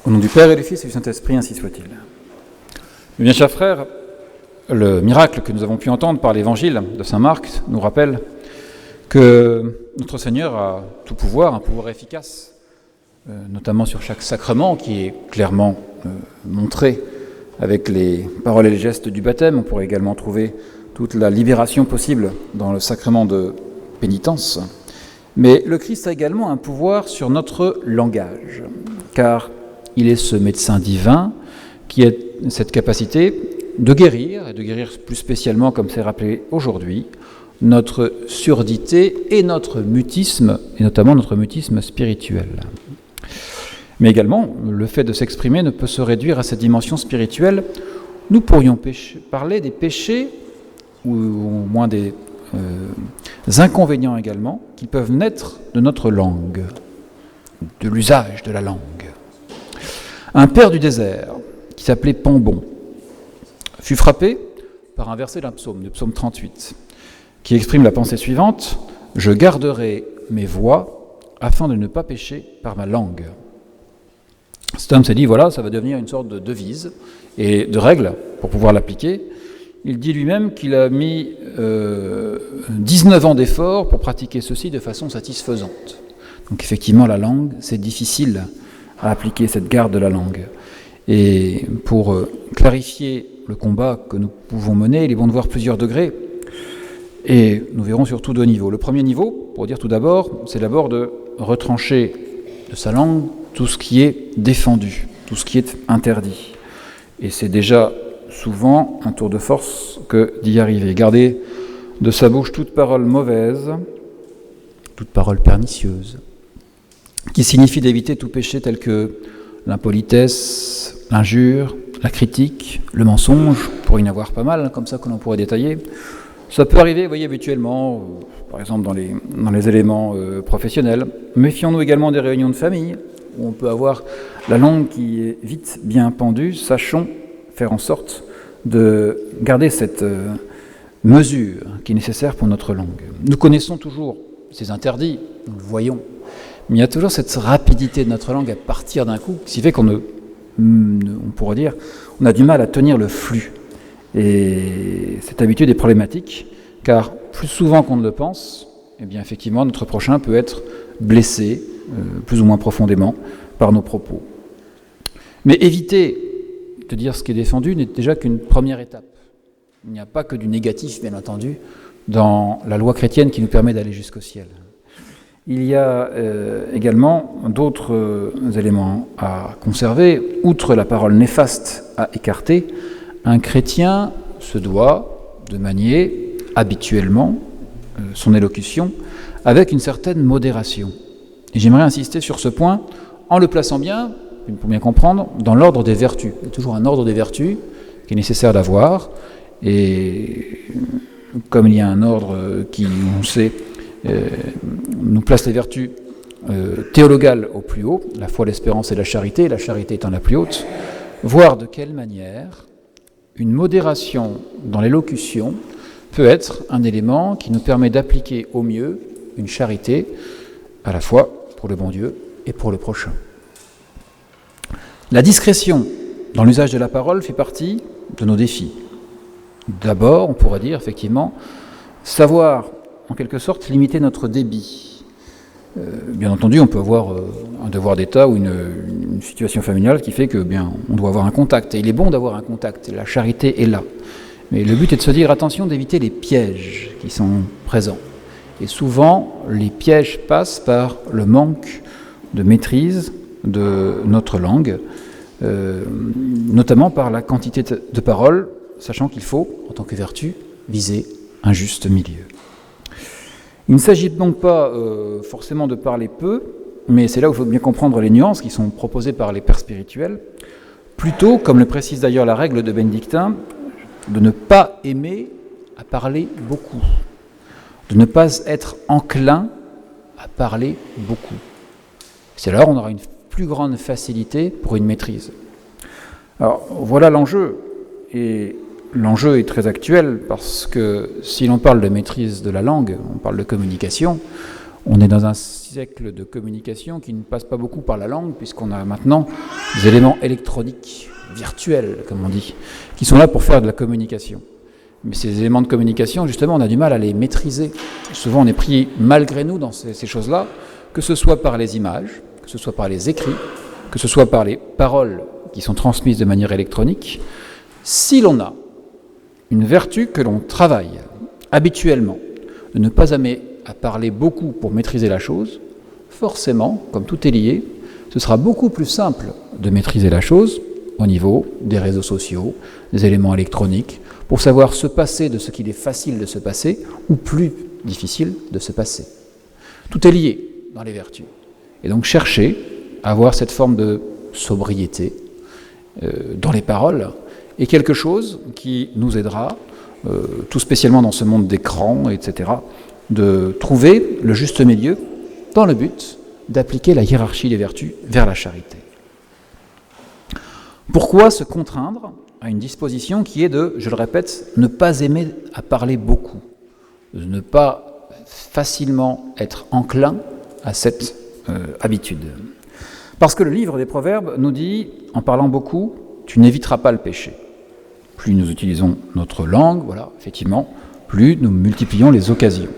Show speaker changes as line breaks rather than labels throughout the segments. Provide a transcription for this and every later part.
Au nom du Père et du Fils et du Saint-Esprit, ainsi soit-il. Mes bien chers frères, le miracle que nous avons pu entendre par l'évangile de saint Marc nous rappelle que notre Seigneur a tout pouvoir, un pouvoir efficace, notamment sur chaque sacrement qui est clairement montré avec les paroles et les gestes du baptême. On pourrait également trouver toute la libération possible dans le sacrement de pénitence. Mais le Christ a également un pouvoir sur notre langage, car il est ce médecin divin qui a cette capacité de guérir, et de guérir plus spécialement, comme c'est rappelé aujourd'hui, notre surdité et notre mutisme, et notamment notre mutisme spirituel. Mais également, le fait de s'exprimer ne peut se réduire à cette dimension spirituelle. Nous pourrions parler des péchés, ou au moins des inconvénients également, qui peuvent naître de notre langue, de l'usage de la langue. Un père du désert, qui s'appelait Pambon, fut frappé par un verset d'un psaume, le psaume 38, qui exprime la pensée suivante : « Je garderai mes voies afin de ne pas pécher par ma langue. » Cet homme s'est dit, voilà, ça va devenir une sorte de devise et de règle pour pouvoir l'appliquer. Il dit lui-même qu'il a mis 19 ans d'efforts pour pratiquer ceci de façon satisfaisante. Donc effectivement, la langue, c'est difficile à appliquer, cette garde de la langue. Et pour clarifier le combat que nous pouvons mener, il est bon de voir plusieurs degrés. Et nous verrons surtout deux niveaux. Le premier niveau, pour dire tout d'abord, c'est d'abord de retrancher de sa langue tout ce qui est défendu, tout ce qui est interdit. Et c'est déjà souvent un tour de force que d'y arriver. Garder de sa bouche toute parole mauvaise, toute parole pernicieuse, qui signifie d'éviter tout péché tel que l'impolitesse, l'injure, la critique, le mensonge, pour y en avoir pas mal, comme ça que l'on pourrait détailler. Ça peut arriver, vous voyez, habituellement, par exemple dans les éléments professionnels. Méfions-nous également des réunions de famille, où on peut avoir la langue qui est vite bien pendue. Sachons faire en sorte de garder cette mesure qui est nécessaire pour notre langue. Nous connaissons toujours ces interdits, nous le voyons, mais il y a toujours cette rapidité de notre langue à partir d'un coup, ce qui fait on pourrait dire, on a du mal à tenir le flux. Et cette habitude est problématique, car plus souvent qu'on ne le pense, eh bien effectivement, notre prochain peut être blessé, plus ou moins profondément, par nos propos. Mais éviter de dire ce qui est défendu n'est déjà qu'une première étape. Il n'y a pas que du négatif, bien entendu, dans la loi chrétienne qui nous permet d'aller jusqu'au ciel. Il y a également d'autres éléments à conserver. Outre la parole néfaste à écarter, un chrétien se doit de manier habituellement son élocution avec une certaine modération. Et j'aimerais insister sur ce point en le plaçant bien, pour bien comprendre, dans l'ordre des vertus. Il y a toujours un ordre des vertus qui est nécessaire d'avoir. Et comme il y a un ordre qui, on sait, nous place les vertus théologales au plus haut, la foi, l'espérance et la charité étant la plus haute, voir de quelle manière une modération dans l'élocution peut être un élément qui nous permet d'appliquer au mieux une charité, à la fois pour le bon Dieu et pour le prochain. La discrétion dans l'usage de la parole fait partie de nos défis. D'abord, on pourrait dire effectivement, savoir en quelque sorte limiter notre débit. Bien entendu, on peut avoir un devoir d'État ou une situation familiale qui fait que on doit avoir un contact. Et il est bon d'avoir un contact, la charité est là. Mais le but est de se dire, attention, d'éviter les pièges qui sont présents. Et souvent, les pièges passent par le manque de maîtrise de notre langue, notamment par la quantité de paroles, sachant qu'il faut, en tant que vertu, viser un juste milieu. Il ne s'agit donc pas forcément de parler peu, mais c'est là où il faut bien comprendre les nuances qui sont proposées par les pères spirituels. Plutôt, comme le précise d'ailleurs la règle de Bénédictin, de ne pas aimer à parler beaucoup, de ne pas être enclin à parler beaucoup. C'est là où on aura une plus grande facilité pour une maîtrise. Alors voilà l'enjeu, et l'enjeu est très actuel parce que si l'on parle de maîtrise de la langue, on parle de communication, On est dans un siècle de communication qui ne passe pas beaucoup par la langue, puisqu'on a maintenant des éléments électroniques, virtuels, comme on dit, qui sont là pour faire de la communication. Mais ces éléments de communication, justement, on a du mal à les maîtriser. Souvent, on est pris malgré nous dans ces choses-là, que ce soit par les images, que ce soit par les écrits, que ce soit par les paroles qui sont transmises de manière électronique. Si l'on a une vertu que l'on travaille habituellement, de ne pas aimer à parler beaucoup pour maîtriser la chose, forcément, comme tout est lié, ce sera beaucoup plus simple de maîtriser la chose au niveau des réseaux sociaux, des éléments électroniques, pour savoir se passer de ce qu'il est facile de se passer ou plus difficile de se passer. Tout est lié dans les vertus. Et donc chercher à avoir cette forme de sobriété dans les paroles est quelque chose qui nous aidera, tout spécialement dans ce monde d'écran, etc., de trouver le juste milieu dans le but d'appliquer la hiérarchie des vertus vers la charité. Pourquoi se contraindre à une disposition qui est de, je le répète, ne pas aimer à parler beaucoup, de ne pas facilement être enclin à cette habitude? Parce que le livre des Proverbes nous dit, en parlant beaucoup, tu n'éviteras pas le péché. Plus nous utilisons notre langue, voilà, effectivement, plus nous multiplions les occasions.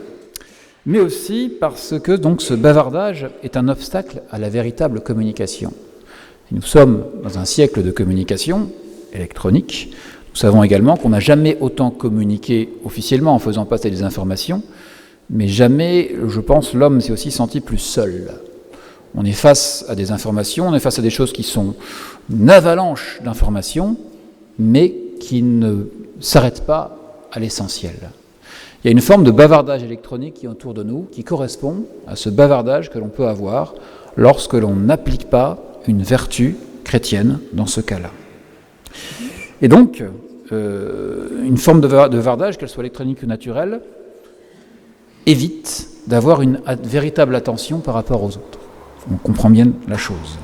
Mais aussi parce que donc ce bavardage est un obstacle à la véritable communication. Nous sommes dans un siècle de communication électronique. Nous savons également qu'on n'a jamais autant communiqué officiellement en faisant passer des informations, mais jamais, je pense, l'homme s'est aussi senti plus seul. On est face à des informations, on est face à des choses qui sont une avalanche d'informations, mais qui ne s'arrêtent pas à l'essentiel. Il y a une forme de bavardage électronique qui est autour de nous, qui correspond à ce bavardage que l'on peut avoir lorsque l'on n'applique pas une vertu chrétienne dans ce cas-là. Et donc, une forme de bavardage, qu'elle soit électronique ou naturelle, évite d'avoir une véritable attention par rapport aux autres. On comprend bien la chose.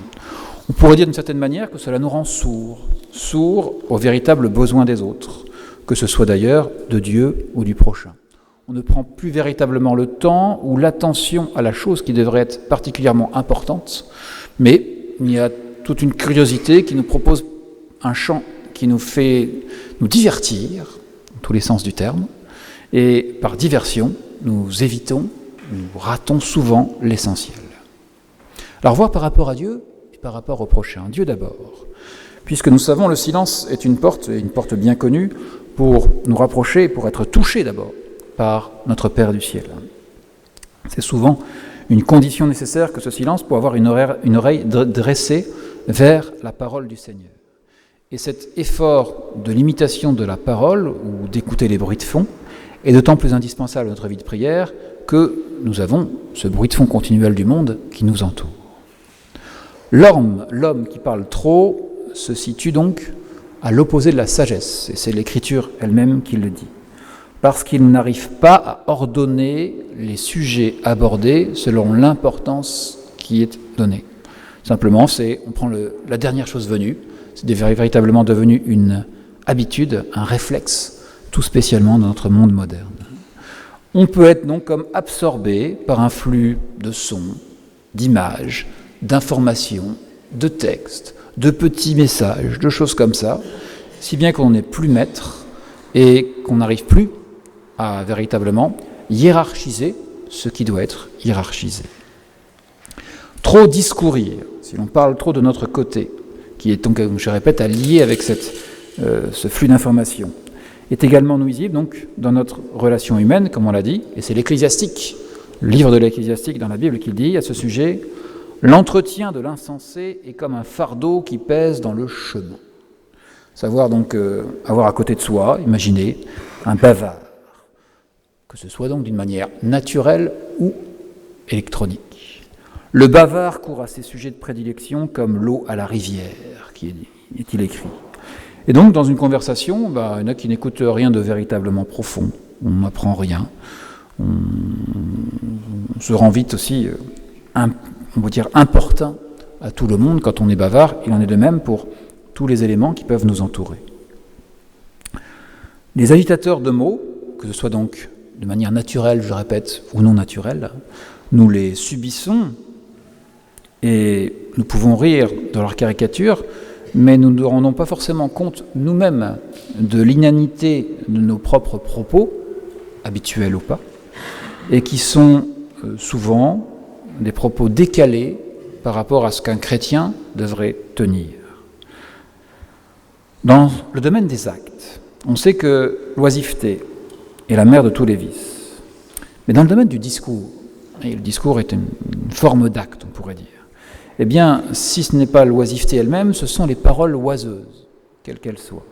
On pourrait dire d'une certaine manière que cela nous rend sourds aux véritables besoins des autres, que ce soit d'ailleurs de Dieu ou du prochain. On ne prend plus véritablement le temps ou l'attention à la chose qui devrait être particulièrement importante, mais il y a toute une curiosité qui nous propose un champ qui nous fait nous divertir, dans tous les sens du terme, et par diversion, nous ratons souvent l'essentiel. Alors voir par rapport à Dieu et par rapport au prochain. Dieu d'abord. Puisque nous savons, le silence est une porte bien connue, pour nous rapprocher, pour être touchés d'abord par notre Père du ciel. C'est souvent une condition nécessaire que ce silence pour avoir une oreille dressée vers la parole du Seigneur. Et cet effort de l'imitation de la parole, ou d'écouter les bruits de fond, est d'autant plus indispensable à notre vie de prière que nous avons ce bruit de fond continuel du monde qui nous entoure. L'homme qui parle trop se situe donc à l'opposé de la sagesse, et c'est l'Écriture elle-même qui le dit, parce qu'il n'arrive pas à ordonner les sujets abordés selon l'importance qui est donnée. Simplement, on prend la dernière chose venue, c'est véritablement devenu une habitude, un réflexe, tout spécialement dans notre monde moderne. On peut être donc comme absorbé par un flux de sons, d'images, d'informations, de textes, de petits messages, de choses comme ça, si bien qu'on n'est plus maître et qu'on n'arrive plus à véritablement hiérarchiser ce qui doit être hiérarchisé. Trop discourir, si l'on parle trop de notre côté, qui est donc, je répète, à lier avec ce flux d'informations, est également nuisible donc dans notre relation humaine, comme on l'a dit, et c'est l'Ecclésiastique, le livre de l'Ecclésiastique dans la Bible qui le dit à ce sujet. L'entretien de l'insensé est comme un fardeau qui pèse dans le chemin. Savoir donc avoir à côté de soi, imaginez, un bavard, que ce soit donc d'une manière naturelle ou électronique. Le bavard court à ses sujets de prédilection comme l'eau à la rivière, est-il écrit. Et donc dans une conversation, il y en a qui n'écoutent rien de véritablement profond, on n'apprend rien, on se rend vite aussi on va dire importun à tout le monde quand on est bavard. Il en est de même pour tous les éléments qui peuvent nous entourer. Les agitateurs de mots, que ce soit donc de manière naturelle, je répète, ou non naturelle, Nous les subissons et nous pouvons rire de leur caricature, mais nous ne nous rendons pas forcément compte nous-mêmes de l'inanité de nos propres propos, habituels ou pas, et qui sont souvent des propos décalés par rapport à ce qu'un chrétien devrait tenir. Dans le domaine des actes, on sait que l'oisiveté est la mère de tous les vices. Mais dans le domaine du discours, et le discours est une forme d'acte, on pourrait dire, eh bien, si ce n'est pas l'oisiveté elle-même, ce sont les paroles oiseuses, quelles qu'elles soient,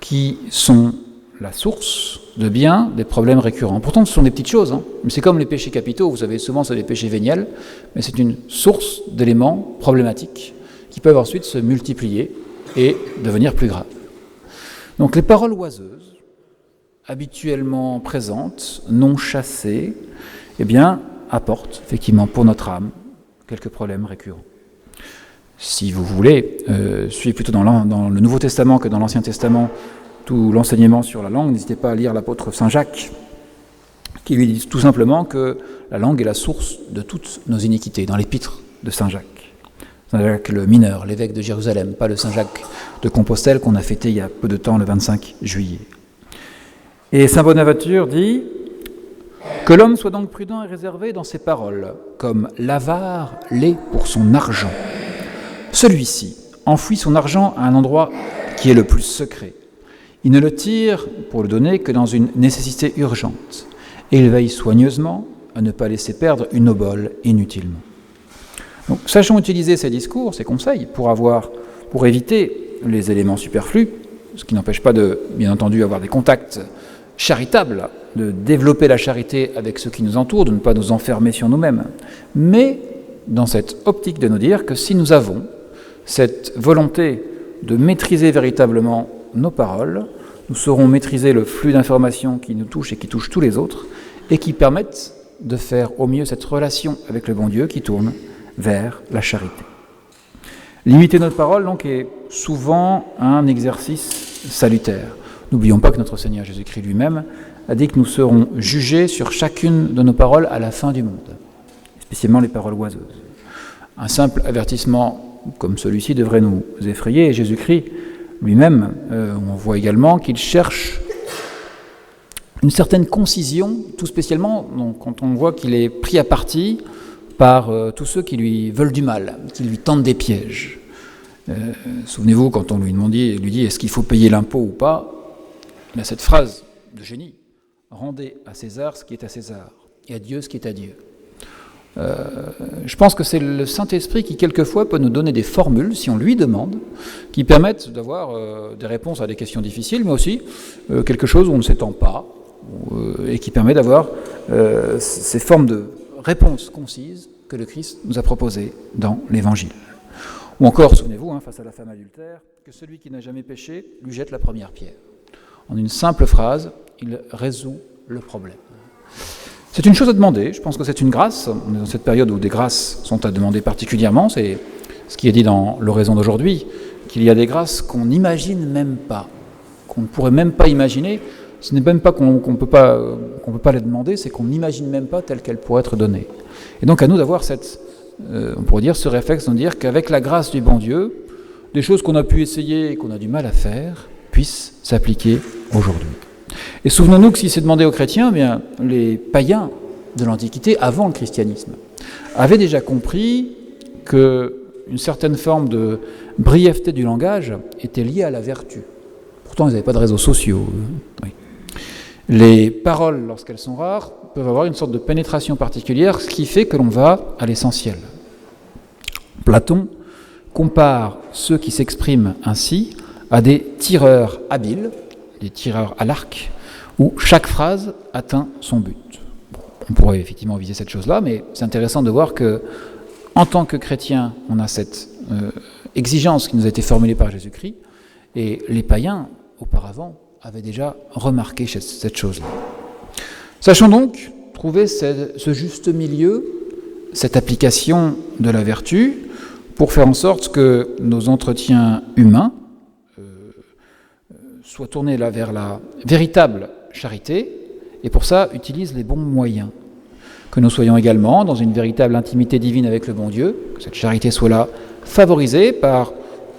qui sont la source de bien des problèmes récurrents. Pourtant, ce sont des petites choses, mais c'est comme les péchés capitaux, vous savez, souvent c'est des péchés véniels, mais c'est une source d'éléments problématiques qui peuvent ensuite se multiplier et devenir plus graves. Donc les paroles oiseuses, habituellement présentes, non chassées, eh bien, apportent effectivement pour notre âme quelques problèmes récurrents. Si vous voulez suivre plutôt dans le Nouveau Testament que dans l'Ancien Testament tout l'enseignement sur la langue, n'hésitez pas à lire l'apôtre Saint Jacques, qui lui dit tout simplement que la langue est la source de toutes nos iniquités, dans l'épître de Saint Jacques. Saint Jacques le mineur, l'évêque de Jérusalem, pas le Saint Jacques de Compostelle qu'on a fêté il y a peu de temps, le 25 juillet. Et Saint Bonaventure dit que l'homme soit donc prudent et réservé dans ses paroles, comme l'avare l'est pour son argent. Celui-ci enfouit son argent à un endroit qui est le plus secret. Il ne le tire pour le donner que dans une nécessité urgente, et il veille soigneusement à ne pas laisser perdre une obole inutilement. Donc, sachons utiliser ces discours, ces conseils, pour éviter les éléments superflus, ce qui n'empêche pas de, bien entendu, avoir des contacts charitables, de développer la charité avec ceux qui nous entourent, de ne pas nous enfermer sur nous-mêmes, mais dans cette optique de nous dire que si nous avons cette volonté de maîtriser véritablement nos paroles, nous saurons maîtriser le flux d'informations qui nous touche et qui touche tous les autres, et qui permettent de faire au mieux cette relation avec le bon Dieu qui tourne vers la charité. Limiter notre parole, donc, est souvent un exercice salutaire. N'oublions pas que notre Seigneur Jésus-Christ lui-même a dit que nous serons jugés sur chacune de nos paroles à la fin du monde, spécialement les paroles oiseuses. Un simple avertissement comme celui-ci devrait nous effrayer, et Jésus-Christ lui-même, on voit également qu'il cherche une certaine concision, tout spécialement donc, quand on voit qu'il est pris à partie par tous ceux qui lui veulent du mal, qui lui tendent des pièges. Souvenez-vous, quand on lui dit est-ce qu'il faut payer l'impôt ou pas, il a cette phrase de génie: rendez à César ce qui est à César, et à Dieu ce qui est à Dieu. Je pense que c'est le Saint-Esprit qui, quelquefois, peut nous donner des formules, si on lui demande, qui permettent d'avoir des réponses à des questions difficiles, mais aussi quelque chose où on ne s'étend pas, et qui permet d'avoir ces formes de réponses concises que le Christ nous a proposées dans l'Évangile. Ou encore, souvenez-vous, face à la femme adultère, que celui qui n'a jamais péché lui jette la première pierre. En une simple phrase, il résout le problème. C'est une chose à demander, je pense que c'est une grâce. On est dans cette période où des grâces sont à demander particulièrement, c'est ce qui est dit dans l'oraison d'aujourd'hui, qu'il y a des grâces qu'on n'imagine même pas, qu'on ne pourrait même pas imaginer. Ce n'est même pas qu'on ne peut pas les demander, c'est qu'on n'imagine même pas telles qu'elles pourraient être données. Et donc à nous d'avoir on pourrait dire ce réflexe, de dire qu'avec la grâce du bon Dieu, des choses qu'on a pu essayer et qu'on a du mal à faire puissent s'appliquer aujourd'hui. Et souvenons-nous que si c'est demandé aux chrétiens, eh bien, les païens de l'Antiquité, avant le christianisme, avaient déjà compris qu'une certaine forme de brièveté du langage était liée à la vertu. Pourtant, ils n'avaient pas de réseaux sociaux. Oui. Les paroles, lorsqu'elles sont rares, peuvent avoir une sorte de pénétration particulière, ce qui fait que l'on va à l'essentiel. Platon compare ceux qui s'expriment ainsi à des tireurs habiles, des tireurs à l'arc, où chaque phrase atteint son but. On pourrait effectivement viser cette chose-là, mais c'est intéressant de voir que, en tant que chrétien, on a cette exigence qui nous a été formulée par Jésus-Christ, et les païens, auparavant, avaient déjà remarqué cette chose-là. Sachons donc trouver ce juste milieu, cette application de la vertu, pour faire en sorte que nos entretiens humains soient tournés vers la véritable charité, et pour ça, utilise les bons moyens. que nous soyons également dans une véritable intimité divine avec le bon Dieu, que cette charité soit là favorisée par,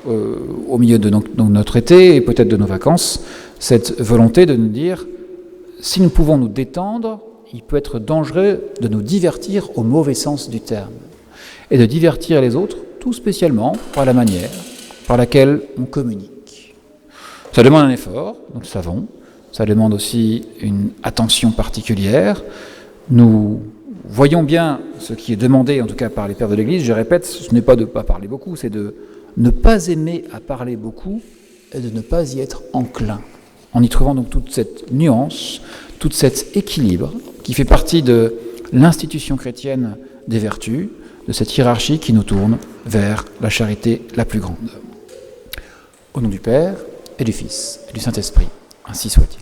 au milieu de notre été et peut-être de nos vacances, cette volonté de nous dire, si nous pouvons nous détendre, il peut être dangereux de nous divertir au mauvais sens du terme, et de divertir les autres, tout spécialement par la manière par laquelle on communique. Ça demande un effort, nous le savons, ça demande aussi une attention particulière. Nous voyons bien ce qui est demandé, en tout cas par les pères de l'Église, je répète, ce n'est pas de ne pas parler beaucoup, c'est de ne pas aimer à parler beaucoup et de ne pas y être enclin, en y trouvant donc toute cette nuance, tout cet équilibre qui fait partie de l'institution chrétienne des vertus, de cette hiérarchie qui nous tourne vers la charité la plus grande. Au nom du Père, et du Fils, et du Saint-Esprit, ainsi soit-il.